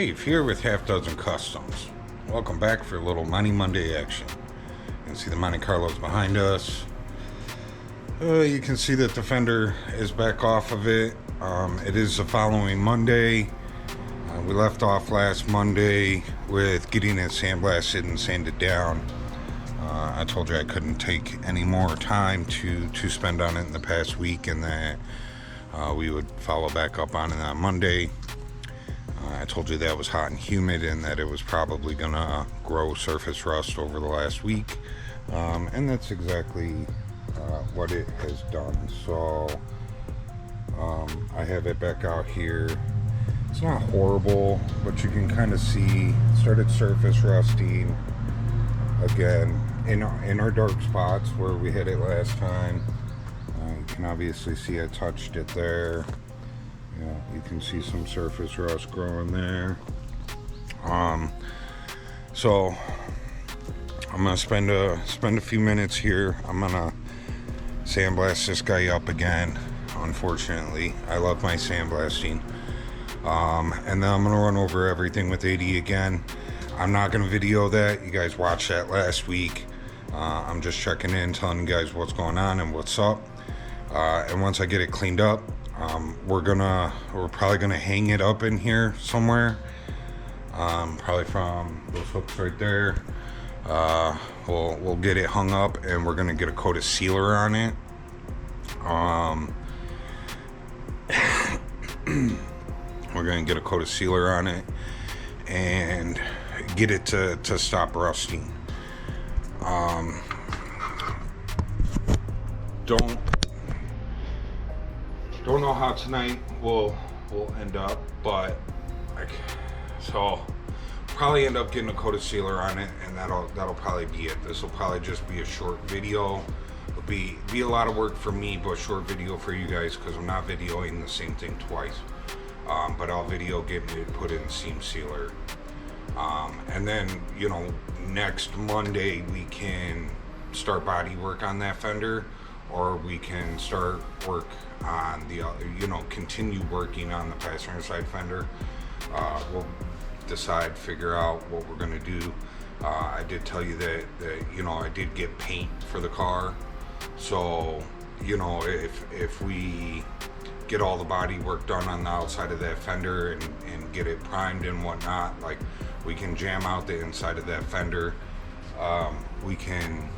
Dave here with Half Dozen Customs. Welcome back for a little Monte Monday action. You can see the Monte Carlos behind us. You can see that the fender is back off of it. It is the following Monday. We left off last Monday with getting it sandblasted and sanded down. I told you I couldn't take any more time to spend on it in the past week, and that we would follow back up on it on Monday. I told you that was hot and humid and that it was probably gonna grow surface rust over the last week, and that's exactly what it has done. So I have it back out here. It's not horrible, but you can kind of see it started surface rusting again in our dark spots where we hit it last time. You can obviously see I touched it there. Yeah, you can see some surface rust growing there. So I'm gonna spend a few minutes here. I'm gonna sandblast this guy up again. Unfortunately, I love my sandblasting. And then I'm gonna run over everything with 80 again. I'm not gonna video that. You guys watched that last week. I'm just checking in, telling you guys what's going on and what's up. And once I get it cleaned up, we're probably gonna hang it up in here somewhere. Probably from those hooks right there. We'll get it hung up, and we're gonna get a coat of sealer on it. We're gonna get a coat of sealer on it and get it to stop rusting. Don't know how tonight will end up, but so probably end up getting a coat of sealer on it, and that'll probably be it. This will probably just be a short video. It'll be a lot of work for me, but short video for you guys, because I'm not videoing the same thing twice. But I'll video getting it put in seam sealer, and then next Monday we can start body work on that fender, or we can start work on the continue working on the passenger side fender. We'll figure out what we're gonna do. I did tell you that I did get paint for the car, so if we get all the body work done on the outside of that fender and get it primed and whatnot, like, we can jam out the inside of that fender. We can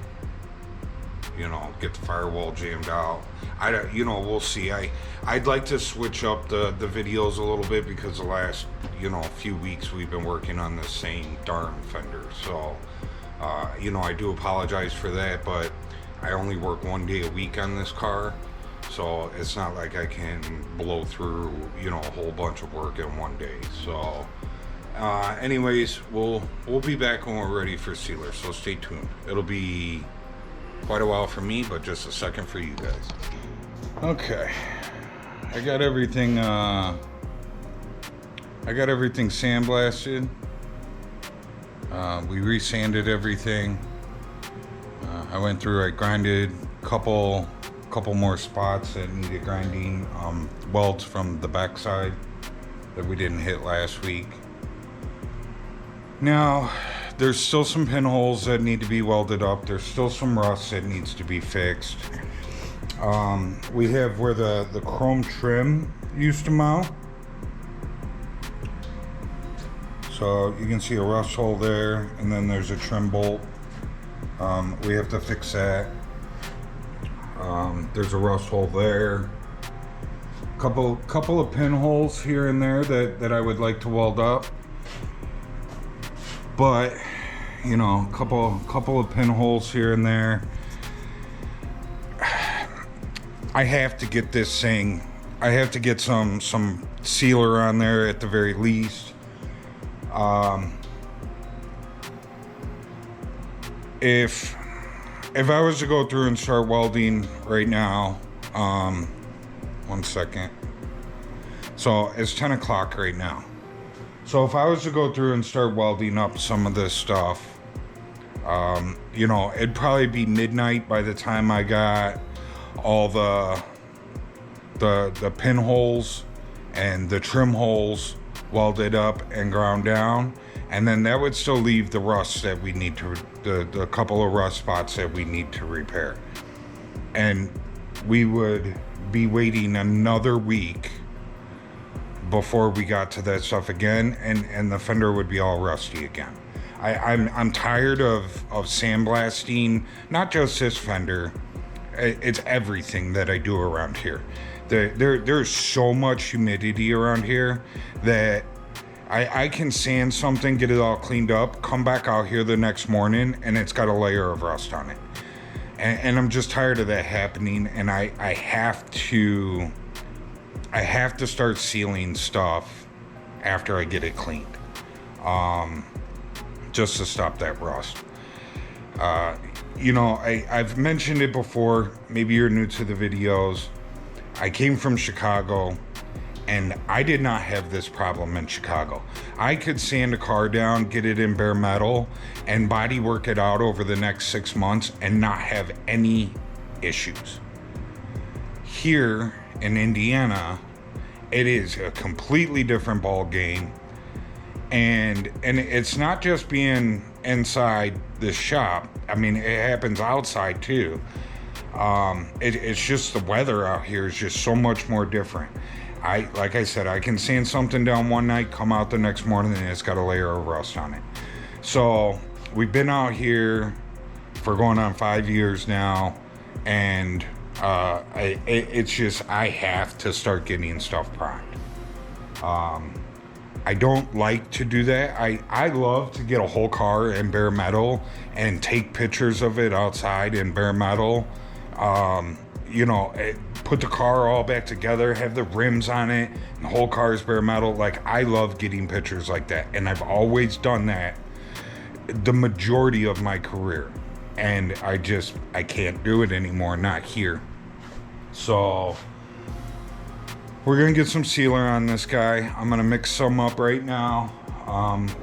get the firewall jammed out. We'll see. I'd like to switch up the videos a little bit, because the last few weeks we've been working on the same darn fender. So I do apologize for that, but I only work one day a week on this car, so it's not like I can blow through a whole bunch of work in one day. So anyways, we'll be back when we're ready for sealer, so stay tuned. It'll be quite a while for me, but just a second for you guys. Okay, I got everything sandblasted. We resanded everything. I went through, I grinded a couple more spots that needed grinding, welds from the backside that we didn't hit last week. Now, there's still some pinholes that need to be welded up. There's still some rust that needs to be fixed. We have where the chrome trim used to mount. So you can see a rust hole there, and then there's a trim bolt. We have to fix that. There's a rust hole there. Couple of pinholes here and there that I would like to weld up. But a couple of pinholes here and there. I have to get this thing. I have to get some sealer on there at the very least. If I was to go through and start welding right now, 1 second. So it's 10 o'clock right now. So if I was to go through and start welding up some of this stuff, it'd probably be midnight by the time I got all the pinholes and the trim holes welded up and ground down, and then that would still leave the rust that we need to, the couple of rust spots that we need to repair. And we would be waiting another week before we got to that stuff again, and the fender would be all rusty again. I'm tired of sandblasting, not just this fender, it's everything that I do around here. There's so much humidity around here that I can sand something, get it all cleaned up, come back out here the next morning, and it's got a layer of rust on it. And I'm just tired of that happening, and I have to start sealing stuff after I get it cleaned, just to stop that rust. You know, I've mentioned it before, maybe you're new to the videos. I came from Chicago, and I did not have this problem in Chicago. I could sand a car down, get it in bare metal, and body work it out over the next 6 months and not have any issues. Here in Indiana, it is a completely different ball game, and it's not just being inside the shop. I mean, it happens outside too. It's just the weather out here is just so much more different. Like I said, I can sand something down one night, come out the next morning, and it's got a layer of rust on it. So we've been out here for going on 5 years now, and it's just, I have to start getting stuff primed. I don't like to do that. I love to get a whole car in bare metal and take pictures of it outside in bare metal. You know, put the car all back together, have the rims on it, and the whole car is bare metal. Like, I love getting pictures like that, and I've always done that the majority of my career, and I can't do it anymore, not here. So we're gonna get some sealer on this guy. I'm gonna mix some up right now.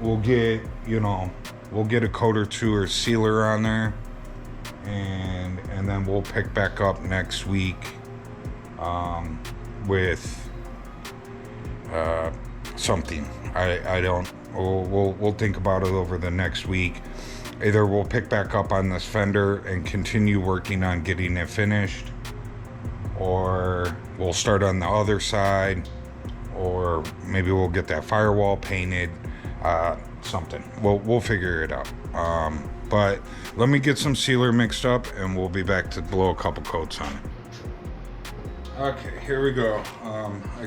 We'll get a coat or two or sealer on there, and then we'll pick back up next week with something. We'll think about it over the next week. Either we'll pick back up on this fender and continue working on getting it finished, or we'll start on the other side, or maybe we'll get that firewall painted, something. We'll figure it out. But let me get some sealer mixed up, and we'll be back to blow a couple coats on it. Okay, here we go. I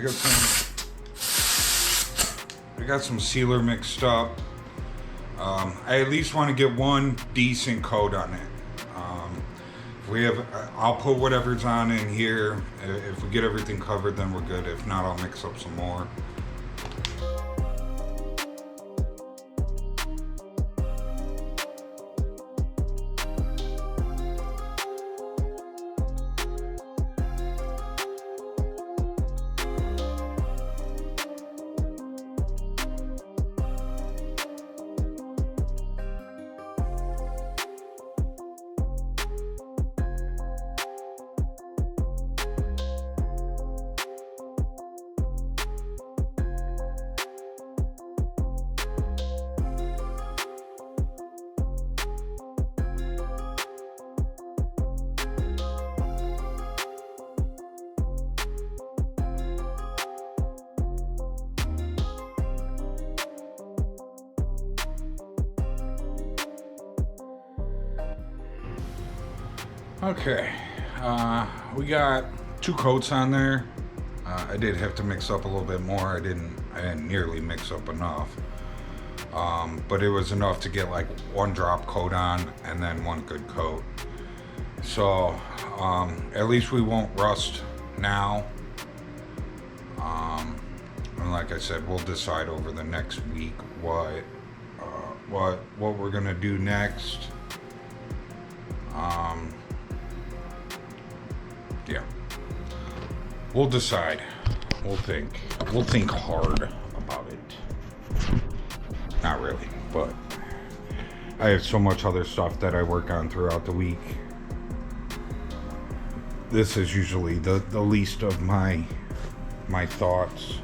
got some sealer mixed up. I at least want to get one decent coat on it. I'll put whatever's on in here. If we get everything covered, then we're good. If not, I'll mix up some more. Okay, we got 2 coats on there. I did have to mix up a little bit more. I didn't nearly mix up enough, but it was enough to get like 1 drop coat on and then 1 good coat. So at least we won't rust now. And like I said, we'll decide over the next week what we're gonna do next. Yeah, we'll decide. We'll think hard about it. Not really, but I have so much other stuff that I work on throughout the week. This is usually the least of my thoughts.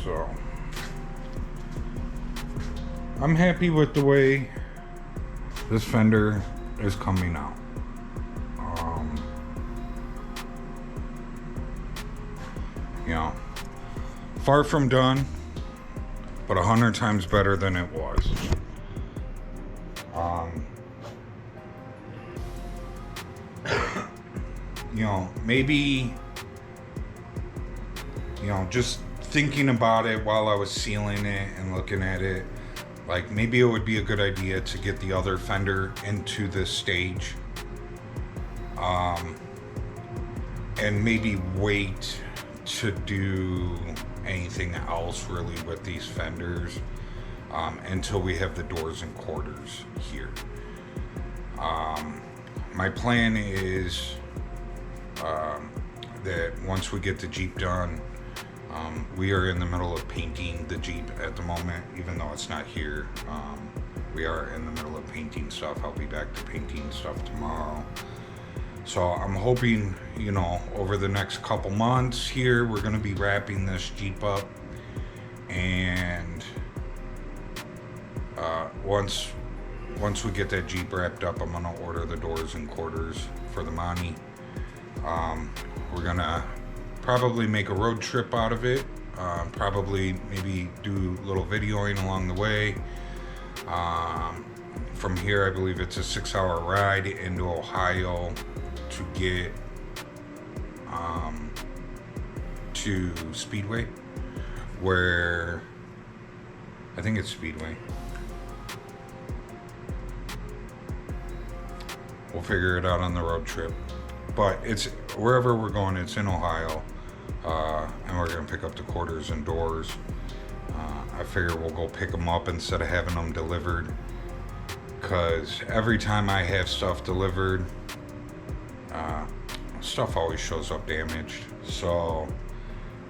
So I'm happy with the way this fender is coming out. You know, far from done, but 100 times better than it was. You know, maybe, you know, just thinking about it while I was sealing it and looking at it, like maybe it would be a good idea to get the other fender into this stage, and maybe wait to do anything else really with these fenders until we have the doors and quarters here. My plan is that once we get the Jeep done, we are in the middle of painting the Jeep at the moment, even though it's not here. We are in the middle of painting stuff. I'll be back to painting stuff tomorrow. So I'm hoping, you know, over the next couple months here, we're going to be wrapping this Jeep up. And once we get that Jeep wrapped up, I'm going to order the doors and quarters for the Monte. We're going to probably make a road trip out of it. Probably maybe do a little videoing along the way. From here, I believe it's a 6-hour ride into Ohio to get to Speedway, where I think it's Speedway. We'll figure it out on the road trip, but it's wherever we're going, it's in Ohio, and we're gonna pick up the quarters and doors. I figure we'll go pick them up instead of having them delivered, because every time I have stuff delivered, stuff always shows up damaged. So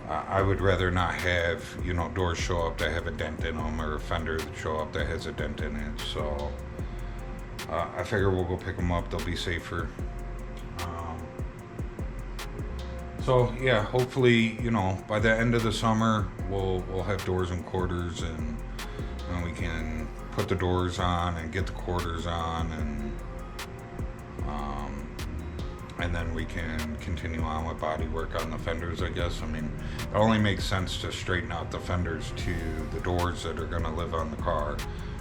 I would rather not have, you know, doors show up that have a dent in them, or a fender show up that has a dent in it. So I figure we'll go pick them up. They'll be safer. So yeah, hopefully, you know, by the end of the summer, we'll have doors and quarters, and we can put the doors on and get the quarters on, and then we can continue on with body work on the fenders, I guess. I mean, it only makes sense to straighten out the fenders to the doors that are going to live on the car.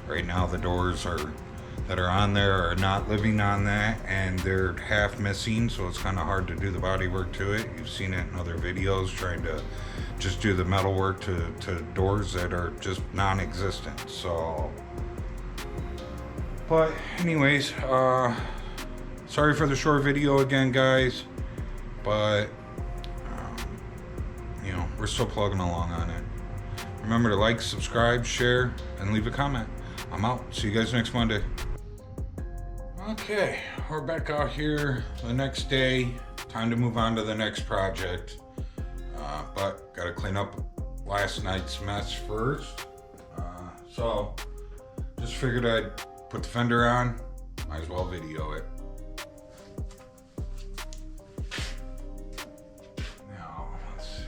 Right now, the doors that are on there are not living on that, and they're half missing, so it's kind of hard to do the body work to it. You've seen it in other videos, trying to just do the metal work to doors that are just non-existent. So, but anyways, sorry for the short video again, guys, but you know, we're still plugging along on it. Remember to like, subscribe, share, and leave a comment. I'm out. See you guys next Monday. Okay, we're back out here the next day. Time to move on to the next project. But gotta clean up last night's mess first. So just figured I'd put the fender on. Might as well video it. Now, let's see.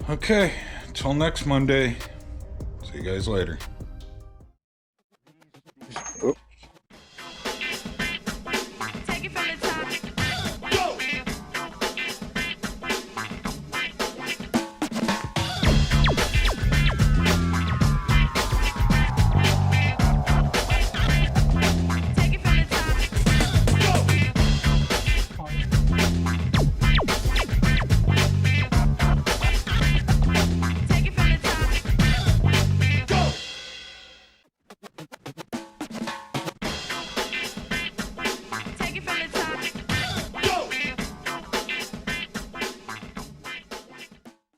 Okay, until next Monday. See you guys later.